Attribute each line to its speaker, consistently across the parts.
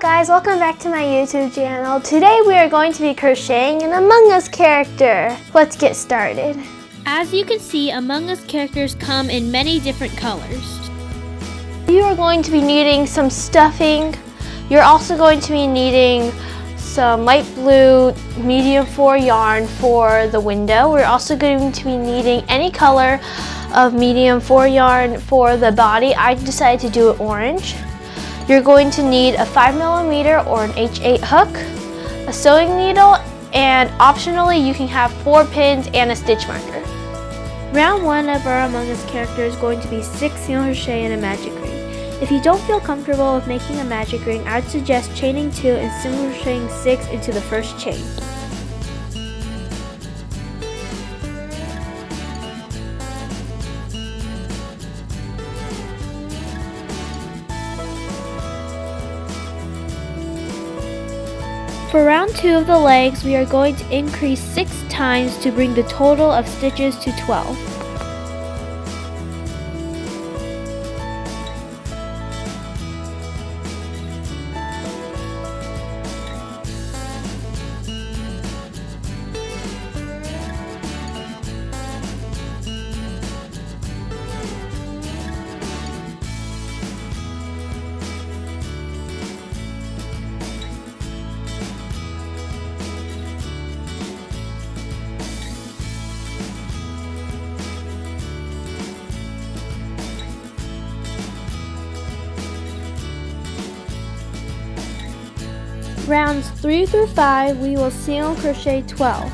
Speaker 1: guys, welcome back to my YouTube channel. Today we are going to be crocheting an Among Us character. Let's get started.
Speaker 2: As you can see, Among Us characters come in many different colors.
Speaker 1: You are going to be needing some stuffing. You're also going to be needing some light blue medium 4 yarn for the window. We're also going to be needing any color of medium 4 yarn for the body. I decided to do it orange. You're going to need a 5mm or an H8 hook, a sewing needle, and optionally you can have 4 pins and a stitch marker.
Speaker 2: Round 1 of our Among Us character is going to be 6 single crochet and a magic ring. If you don't feel comfortable with making a magic ring, I'd suggest chaining 2 and single crocheting 6 into the first chain. For round 2 of the legs, we are going to increase 6 times to bring the total of stitches to 12. Rounds 3 through 5, we will single crochet 12.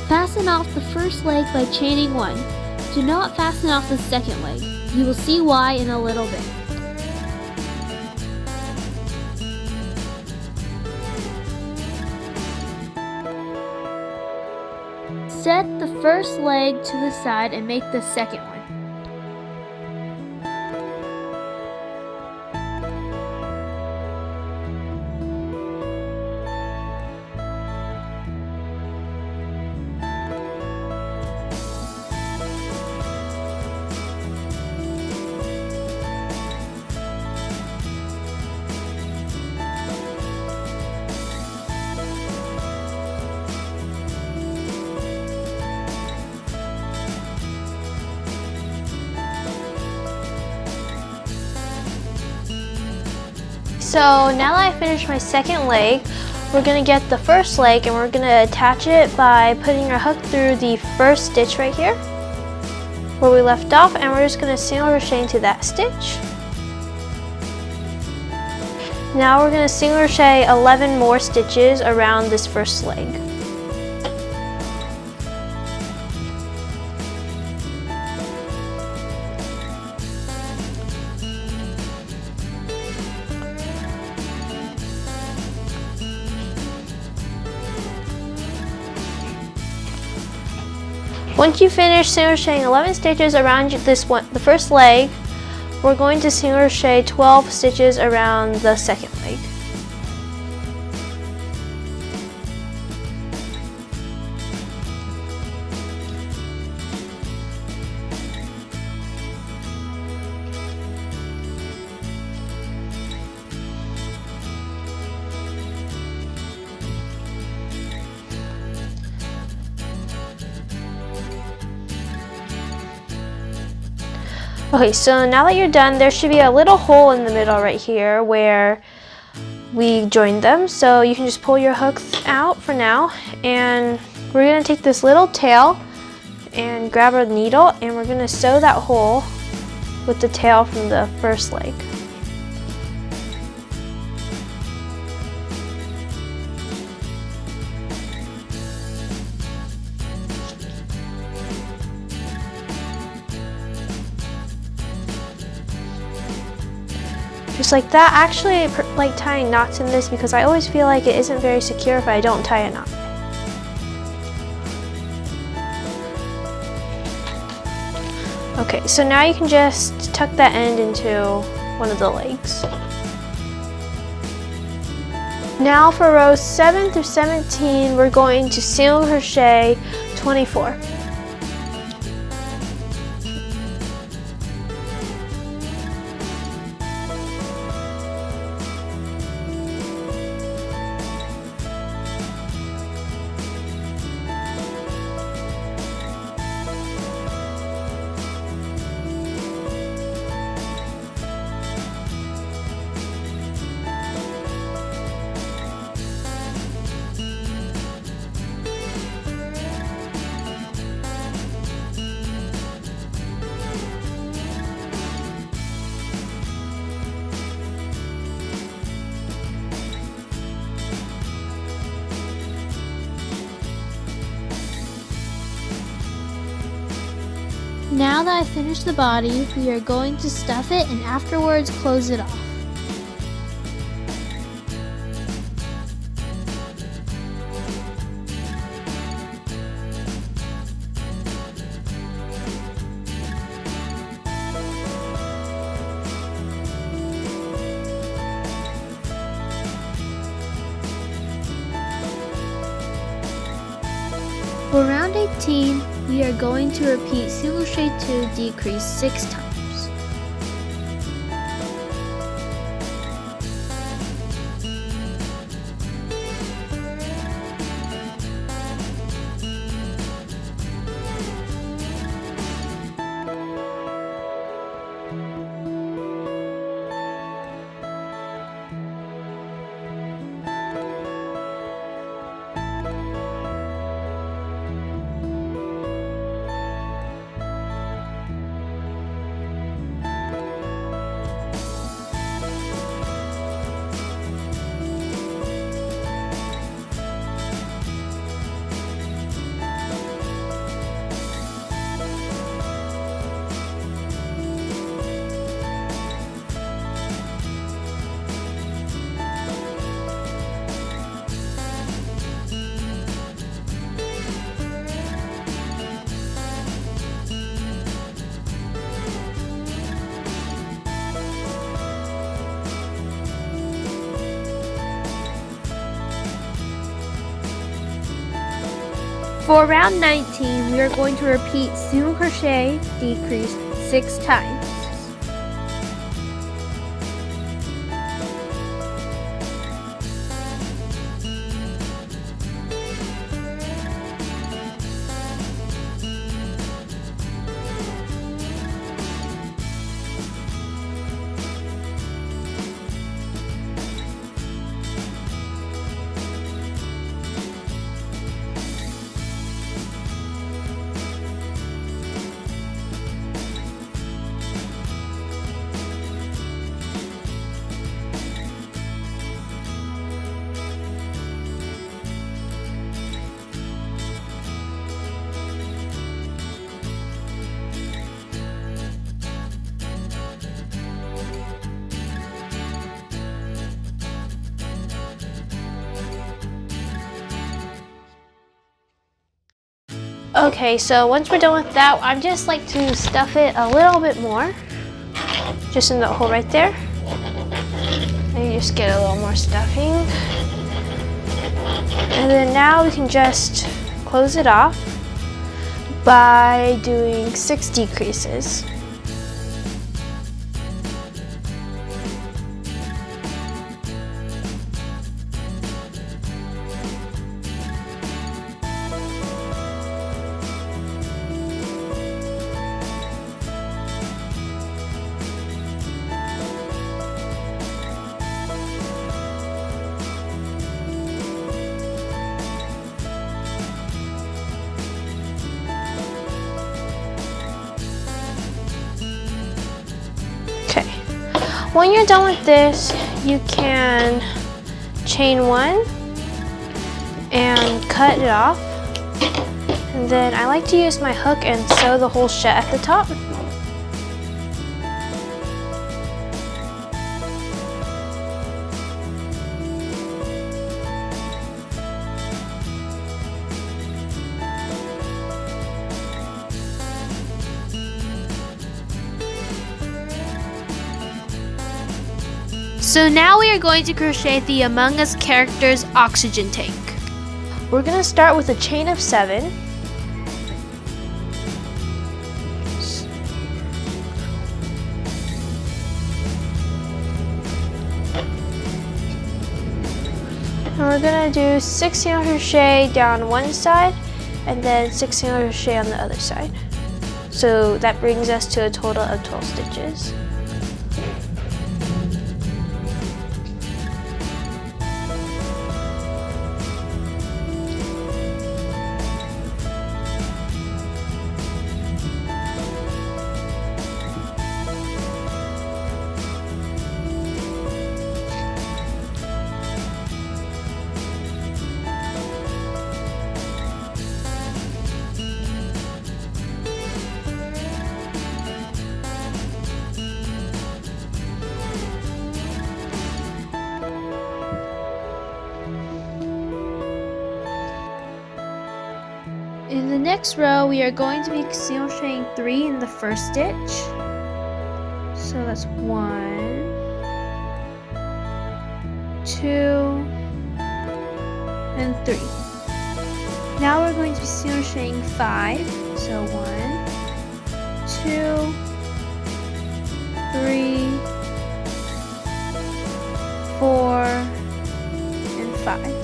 Speaker 2: Fasten off the first leg by chaining 1. Do not fasten off the second leg. You will see why in a little bit. Set the first leg to the side and make the second one.
Speaker 1: So now that I finished my second leg, we're going to get the first leg and we're going to attach it by putting our hook through the first stitch right here where we left off, and we're just going to single crochet into that stitch. Now we're going to single crochet 11 more stitches around this first leg. Once you finish single crocheting 11 stitches around this one, the first leg, we're going to single crochet 12 stitches around the second leg. Okay, so now that you're done, there should be a little hole in the middle right here where we joined them. So you can just pull your hooks out for now, and we're going to take this little tail and grab a needle, and we're going to sew that hole with the tail from the first leg. Just like that. Actually, I like tying knots in this because I always feel like it isn't very secure if I don't tie a knot. Okay, so now you can just tuck that end into one of the legs. Now for rows 7 through 17, we're going to single crochet 24.
Speaker 2: Now that I finished the body, we are going to stuff it and afterwards close it off. For round 18, we are going to repeat single crochet 2, decrease 6 times. For round 19, we are going to repeat single crochet, decrease 6 times.
Speaker 1: Okay, so once we're done with that, I just like to stuff it a little bit more. Just in the hole right there. And you just get a little more stuffing. And then now we can just close it off by doing 6 decreases. When you're done with this, you can chain 1 and cut it off. And then I like to use my hook and sew the hole shut at the top.
Speaker 2: So now we are going to crochet the Among Us character's oxygen tank.
Speaker 1: We're going to start with a chain of 7. And we're going to do 6 single crochet down one side and then 6 single crochet on the other side. So that brings us to a total of 12 stitches.
Speaker 2: In the next row, we are going to be single crocheting 3 in the first stitch. So that's 1, 2, and 3. Now we're going to be single crocheting 5. So 1, 2, 3, 4, and 5.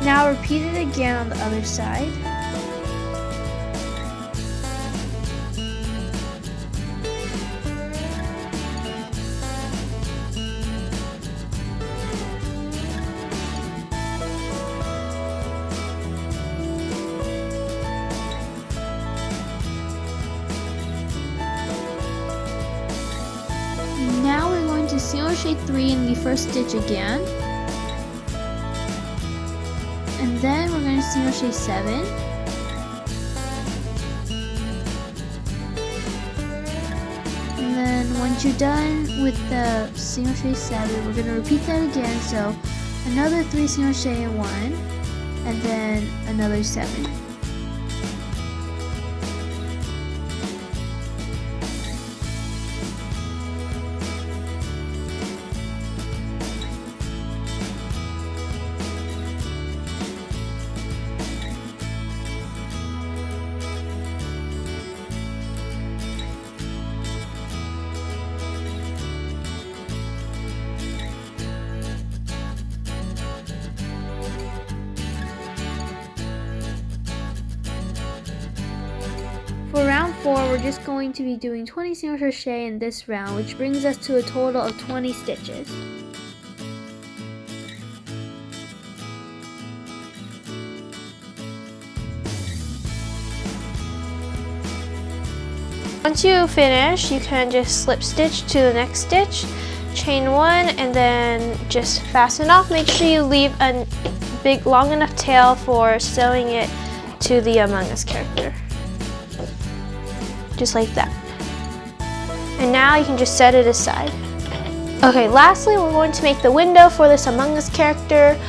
Speaker 2: Now repeat it again on the other side. Now we're going to single crochet 3 in the first stitch again. And then we're going to single crochet 7. And then once you're done with the single crochet 7, we're going to repeat that again. So another 3 single crochet in 1, and then another 7. For round 4, we're just going to be doing 20 single crochet in this round, which brings us to a total of 20 stitches.
Speaker 1: Once you finish, you can just slip stitch to the next stitch, chain 1, and then just fasten off. Make sure you leave a big long enough tail for sewing it to the Among Us character. Just like that. And now you can just set it aside. Okay, lastly, we're going to make the window for this Among Us character.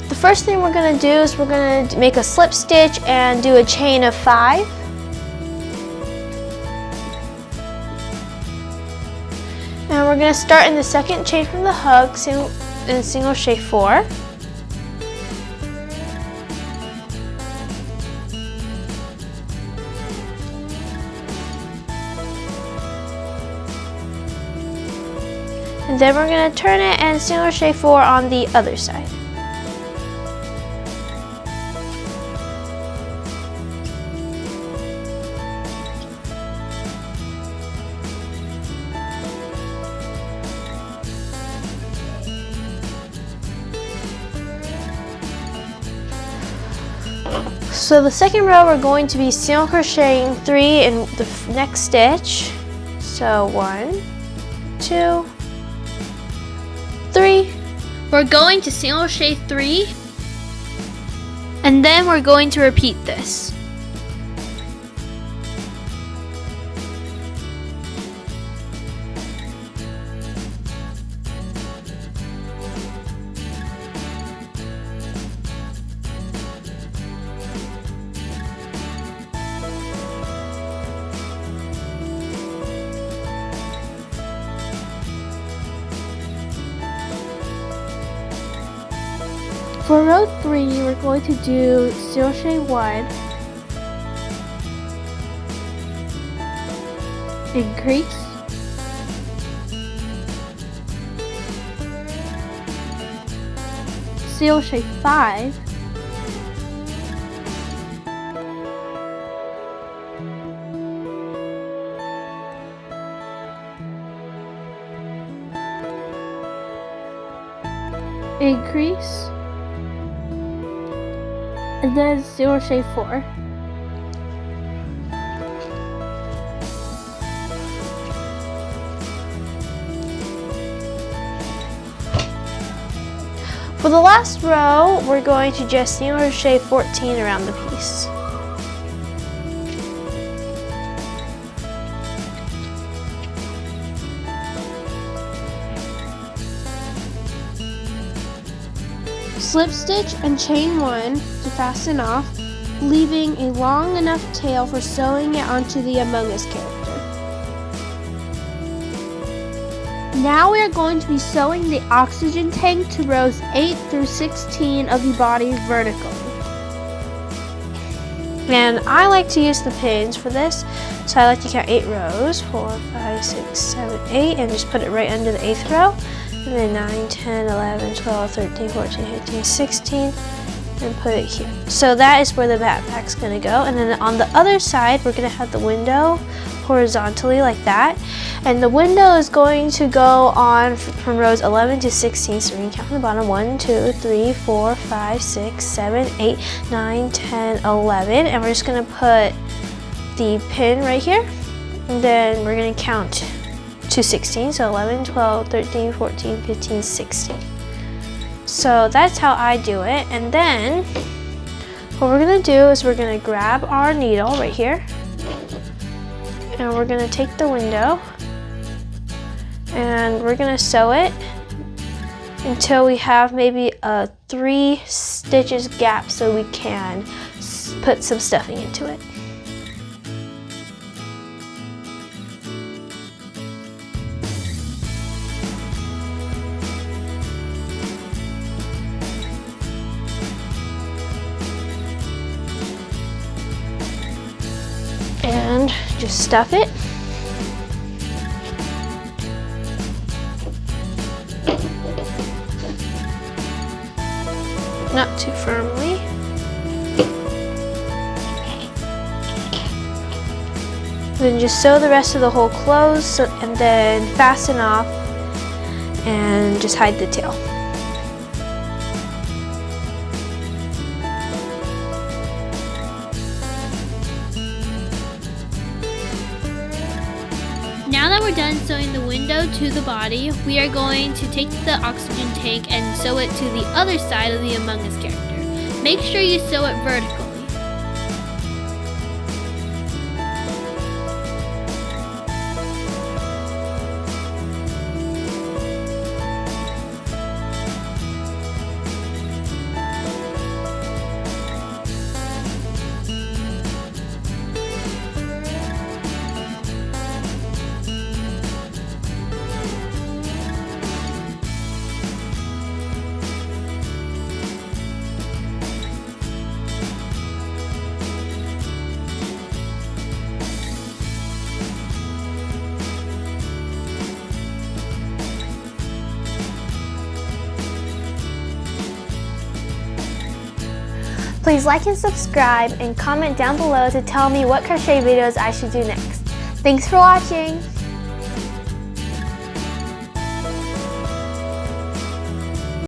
Speaker 1: The first thing we're going to do is we're going to make a slip stitch and do a chain of 5. And we're going to start in the second chain from the hook and single crochet 4. And then we're going to turn it and single crochet 4 on the other side. So the second row, we're going to be single crocheting 3 in the next stitch. So 1, 2, 3.
Speaker 2: We're going to single crochet 3, and then we're going to repeat this. For row 3, we're going to do crochet 1, increase, crochet 5, increase, and then crochet 4.
Speaker 1: For the last row, we're going to just single crochet 14 around the piece.
Speaker 2: Slip stitch and chain 1 to fasten off, leaving a long enough tail for sewing it onto the Among Us character. Now we are going to be sewing the oxygen tank to rows 8 through 16 of the body vertically.
Speaker 1: And I like to use the pins for this, so I like to count 8 rows, 4, 5, 6, 7, 8, and just put it right under the 8th row. And then 9, 10, 11, 12, 13, 14, 15, 16, and put it here. So that is where the backpack's gonna go. And then on the other side, we're gonna have the window horizontally like that. And the window is going to go on from rows 11 to 16. So we can count from the bottom, 1, 2, 3, 4, 5, 6, 7, 8, 9, 10, 11. And we're just gonna put the pin right here. And then we're gonna count to 16, so 11, 12, 13, 14, 15, 16. So that's how I do it. And then what we're gonna do is we're gonna grab our needle right here, and we're gonna take the window and we're gonna sew it until we have maybe a 3 stitches gap so we can put some stuffing into it. And just stuff it. Not too firmly. Then just sew the rest of the hole closed and then fasten off and just hide the tail.
Speaker 2: Now that we're done sewing the window to the body, we are going to take the oxygen tank and sew it to the other side of the Among Us character. Make sure you sew it vertically.
Speaker 1: Please like and subscribe and comment down below to tell me what crochet videos I should do next. Thanks for watching!